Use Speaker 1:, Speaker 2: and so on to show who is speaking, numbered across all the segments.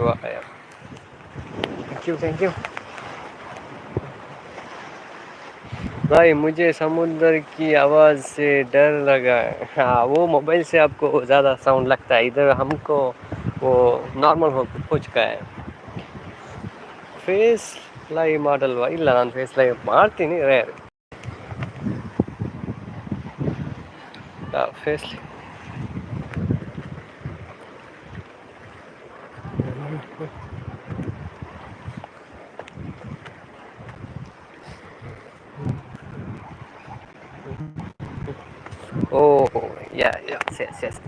Speaker 1: वाह, thank you भाई। मुझे समुद्र की आवाज़ से डर लगा। हाँ, वो मोबाइल से आपको ज़्यादा साउंड लगता है, इधर हमको वो नॉर्मल हो चुका है। ಫೇಸ್ ಲೈ ಮಾಡಲ್ವಾ? ಇಲ್ಲ, ನಾನು ಫೇಸ್ ಲೈ ಮಾಡ್ತೀನಿ rare. Face oh yeah yes yes yes.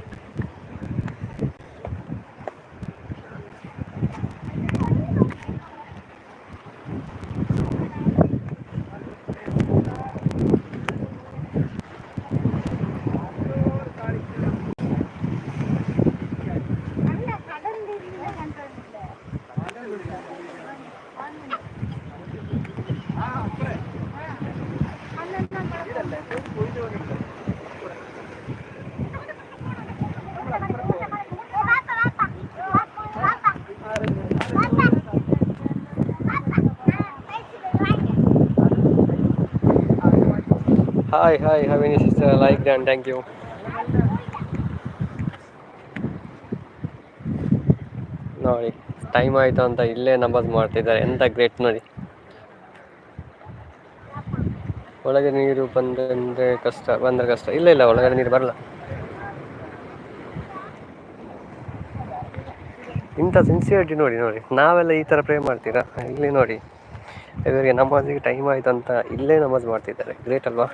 Speaker 1: Hi hi, have any sister like done, thank you. ನೋಡಿ, ಟೈಮ್ ಆಯಿತು ಅಂತ ಇಲ್ಲೇ ನಮಾಜ್ ಮಾಡ್ತಿದ್ದಾರೆ, ಎಂಥ ಗ್ರೇಟ್ ನೋಡಿ. ಒಳಗೆ ನೀರು ಬಂದರೆ ಕಷ್ಟ, ಬಂದರೆ ಕಷ್ಟ. ಇಲ್ಲ ಇಲ್ಲ, ಒಳಗಡೆ ನೀರು ಬರಲ್ಲ. ಇಂಥ ಸಿನ್ಸಿಯರಿಟಿ ನೋಡಿ ನೋಡಿ, ನಾವೆಲ್ಲ ಈ ಥರ ಪ್ರೇ ಮಾಡ್ತೀರಾ? ಇಲ್ಲಿ ನೋಡಿ, ಇವರಿಗೆ ನಮಾಜಿಗೆ ಟೈಮ್ ಆಯಿತು ಅಂತ ಇಲ್ಲೇ ನಮಾಜ್ ಮಾಡ್ತಿದ್ದಾರೆ, ಗ್ರೇಟ್ ಅಲ್ವಾ?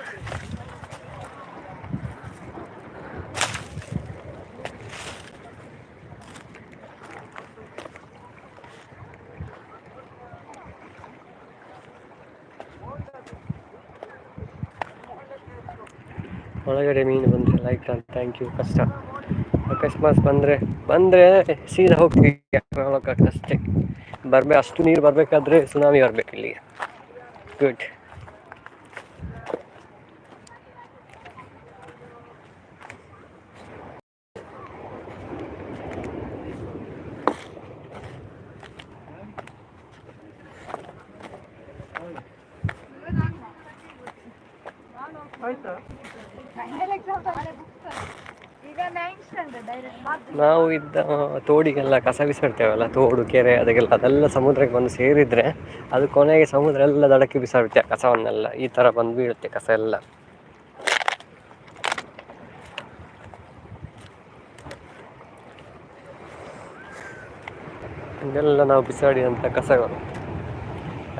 Speaker 1: ಒಳಗಡೆ ಮೀನು ಬಂದರೆ ಲೈಕ್ ಡನ್, ಥ್ಯಾಂಕ್ ಯು. ಕಷ್ಟ, ಅಕಸ್ಮಾತ್ ಬಂದರೆ ಸೀದಾ ಹೋಗ್ತೀವಿ ಅಷ್ಟೇ. ಅಷ್ಟು ನೀರು ಬರಬೇಕಾದ್ರೆ ಸುನಾಮಿ ಬರಬೇಕು ಇಲ್ಲಿಗೆ. ಗುಡ್. ನಾವು ಇದ್ದ ತೋಡಿಗೆಲ್ಲ ಕಸ ಬಿಸಾಡ್ತೇವಲ್ಲ, ತೋಡು ಕೆರೆ ಅದೆಲ್ಲ ಸಮುದ್ರಕ್ಕೆ ಬಂದು ಸೇರಿದರೆ ಅದು ಕೊನೆಗೆ ಸಮುದ್ರ ಎಲ್ಲ ದಡಕ್ಕೆ ಬಿಸಾಡುತ್ತೆ ಆ ಕಸವನ್ನೆಲ್ಲ. ಈ ಥರ ಬಂದು ಬೀಳುತ್ತೆ ಕಸ ಎಲ್ಲ. ಇದೆಲ್ಲ ನಾವು ಬಿಸಾಡಿದಂಥ ಕಸಗಳು.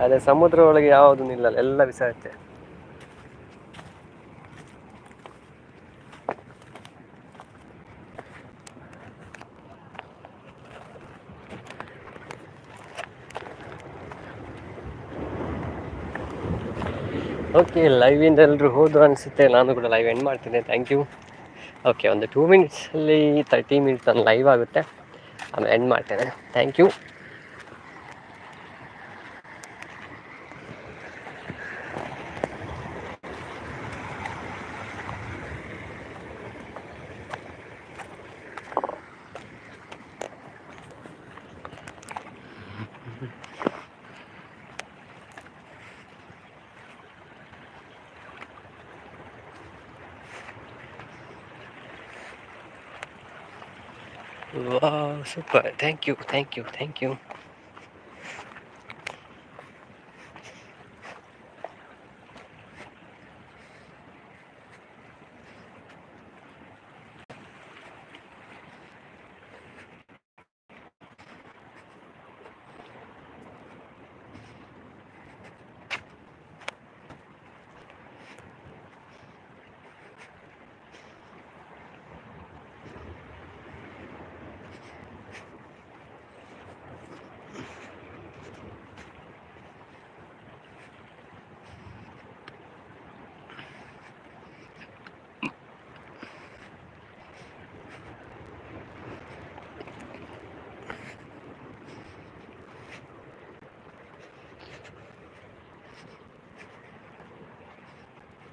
Speaker 1: ಅದೇ ಸಮುದ್ರ ಒಳಗೆ ಯಾವುದೂ ನಿಲ್ಲಲ್ಲ, ಎಲ್ಲ ಬಿಸಾಡುತ್ತೆ. ಓಕೆ, ಲೈವಿಂದ ಎಲ್ಲರೂ ಹೋದ್ರು ಅನಿಸುತ್ತೆ. ನಾನು ಕೂಡ ಲೈವ್ ಎಂಡ್ ಮಾಡ್ತೀನಿ. Thank you. ಓಕೆ, ಒಂದು 2 ಮಿನಿಟ್ಸಲ್ಲಿ 30 ಮಿನಿಟ್ಸ್ ನಾನು ಲೈವ್ ಆಗುತ್ತೆ, ಆಮೇಲೆ ಎಂಡ್ ಮಾಡ್ತೇನೆ. Thank you. Wow, super. Thank you.